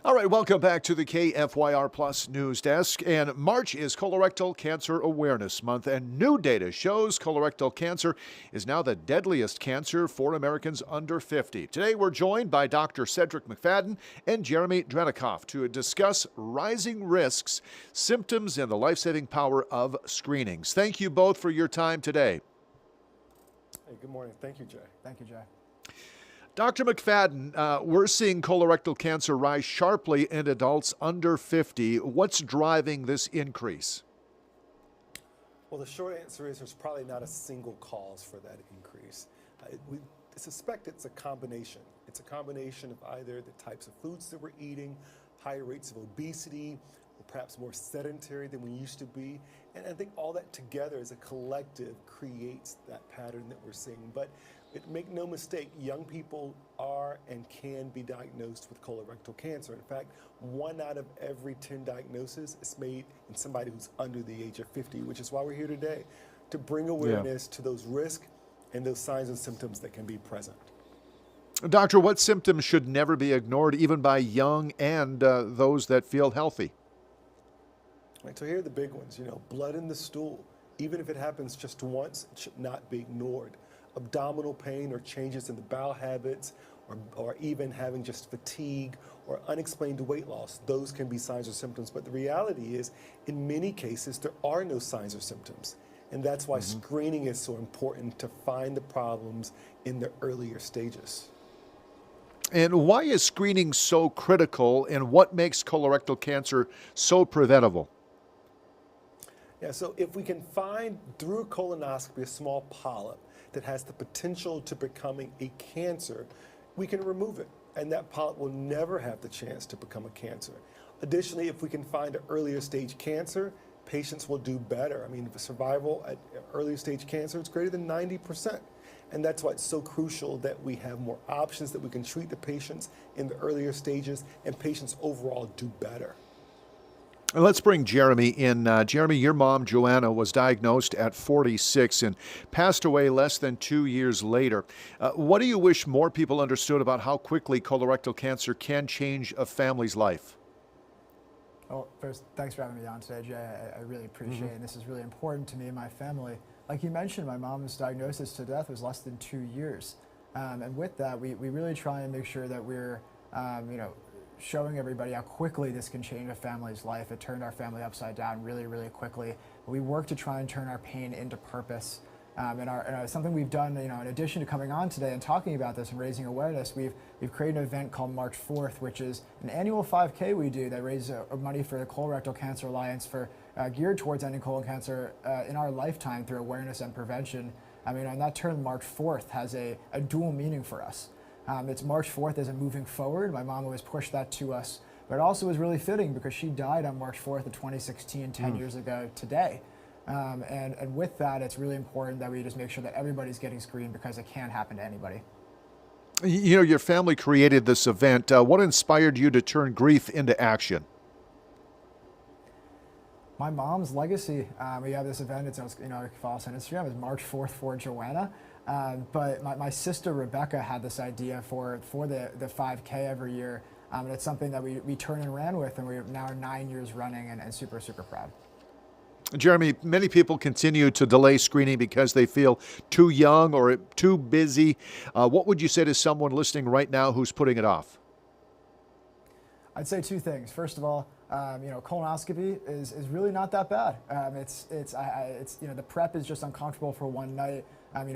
All right, welcome back to the KFYR Plus News Desk. And March is Colorectal Cancer Awareness Month, and new data shows colorectal cancer is now the deadliest cancer for Americans under 50. Today, we're joined by Dr. Cedric McFadden and Jeremy Drenikoff to discuss rising risks, symptoms, and the life-saving power of screenings. Thank you both for your time today. Hey, good morning. Thank you, Jay. Thank you, Jay. Dr. McFadden, we're seeing colorectal cancer rise sharply in adults under 50. What's driving this increase? Well, the short answer is there's probably not a single cause for that increase. We suspect it's a combination. It's a combination of either the types of foods that we're eating, higher rates of obesity, or perhaps more sedentary than we used to be. And I think all that together as a collective creates that pattern that we're seeing. But make no mistake, young people are and can be diagnosed with colorectal cancer. In fact, 1 out of every 10 diagnoses is made in somebody who's under the age of 50, which is why we're here today, to bring awareness to those risks and those signs and symptoms that can be present. Doctor, what symptoms should never be ignored, even by young and those that feel healthy? Right, so here are the big ones. Blood in the stool. Even if it happens just once, it should not be ignored. Abdominal pain or changes in the bowel habits, or even having just fatigue or unexplained weight loss, those can be signs or symptoms. But the reality is, in many cases, there are no signs or symptoms. And that's why screening is so important, to find the problems in the earlier stages. And why is screening so critical, and what makes colorectal cancer so preventable? Yeah, so if we can find through a colonoscopy a small polyp that has the potential to becoming a cancer, we can remove it, and that polyp will never have the chance to become a cancer. Additionally, if we can find an earlier stage cancer, patients will do better. I mean, the survival at earlier stage cancer is greater than 90%. And that's why it's so crucial that we have more options, that we can treat the patients in the earlier stages, and patients overall do better. Let's bring Jeremy in. Jeremy, your mom, Joanna, was diagnosed at 46 and passed away less than 2 years later. What do you wish more people understood about how quickly colorectal cancer can change a family's life? Well, first, thanks for having me on today, Jay. I really appreciate it. And this is really important to me and my family. Like you mentioned, my mom's diagnosis to death was less than 2 years. And with that, we really try and make sure that we're, showing everybody how quickly this can change a family's life. It turned our family upside down really, really quickly. We work to try and turn our pain into purpose. And something we've done, in addition to coming on today and talking about this and raising awareness, we've created an event called March 4th, which is an annual 5K we do that raises money for the Colorectal Cancer Alliance geared towards ending colon cancer in our lifetime through awareness and prevention. And that term March 4th has a dual meaning for us. It's March 4th as a moving forward. My mom always pushed that to us, but it also was really fitting because she died on March 4th of 2016, 10 years ago today. And with that, it's really important that we just make sure that everybody's getting screened, because it can happen to anybody. Your family created this event. What inspired you to turn grief into action? My mom's legacy. We have this event. It's follow us on Instagram. It's March 4th for Joanna. But my sister Rebecca had this idea for the 5K every year. And it's something that we turned and ran with, and we're now 9 years running, and super, super proud. Jeremy, many people continue to delay screening because they feel too young or too busy. What would you say to someone listening right now who's putting it off? I'd say 2 things. First of all, colonoscopy is really not that bad. The prep is just uncomfortable for one night.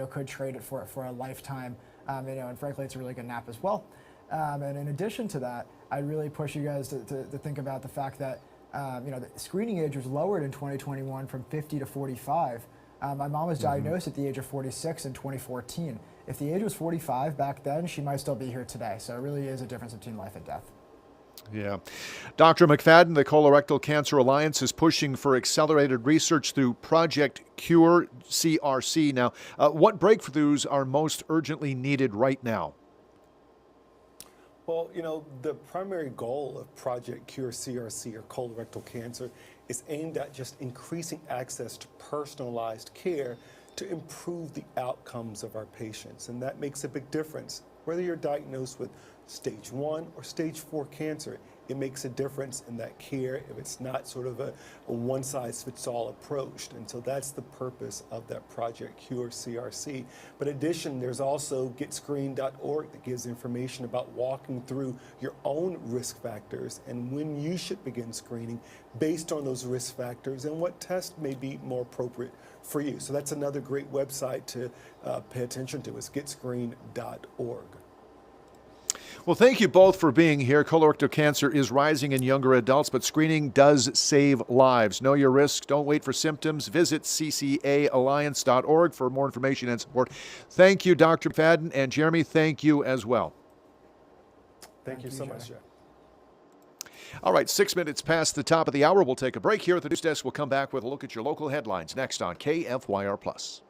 Could trade it for a lifetime. And frankly, it's a really good nap as well. And in addition to that, I really push you guys to think about the fact that the screening age was lowered in 2021 from 50 to 45. My mom was diagnosed at the age of 46 in 2014. If the age was 45 back then, she might still be here today. So it really is a difference between life and death. Yeah. Dr. McFadden, the Colorectal Cancer Alliance is pushing for accelerated research through Project Cure CRC. Now, what breakthroughs are most urgently needed right now? Well, the primary goal of Project Cure CRC, or colorectal cancer, is aimed at just increasing access to personalized care to improve the outcomes of our patients. And that makes a big difference. Whether you're diagnosed with stage 1 or stage 4 cancer. It makes a difference in that care if it's not sort of a one-size-fits-all approach. And so that's the purpose of that Project Cure CRC. But in addition, there's also getscreened.org that gives information about walking through your own risk factors and when you should begin screening based on those risk factors and what test may be more appropriate for you. So that's another great website to pay attention to, is getscreened.org. Well, thank you both for being here. Colorectal cancer is rising in younger adults, but screening does save lives. Know your risks. Don't wait for symptoms. Visit ccaalliance.org for more information and support. Thank you, Dr. McFadden, and Jeremy, thank you as well. Thank you so much, Jeff. All right, 6 minutes past the top of the hour. We'll take a break here at the News Desk. We'll come back with a look at your local headlines next on KFYR+.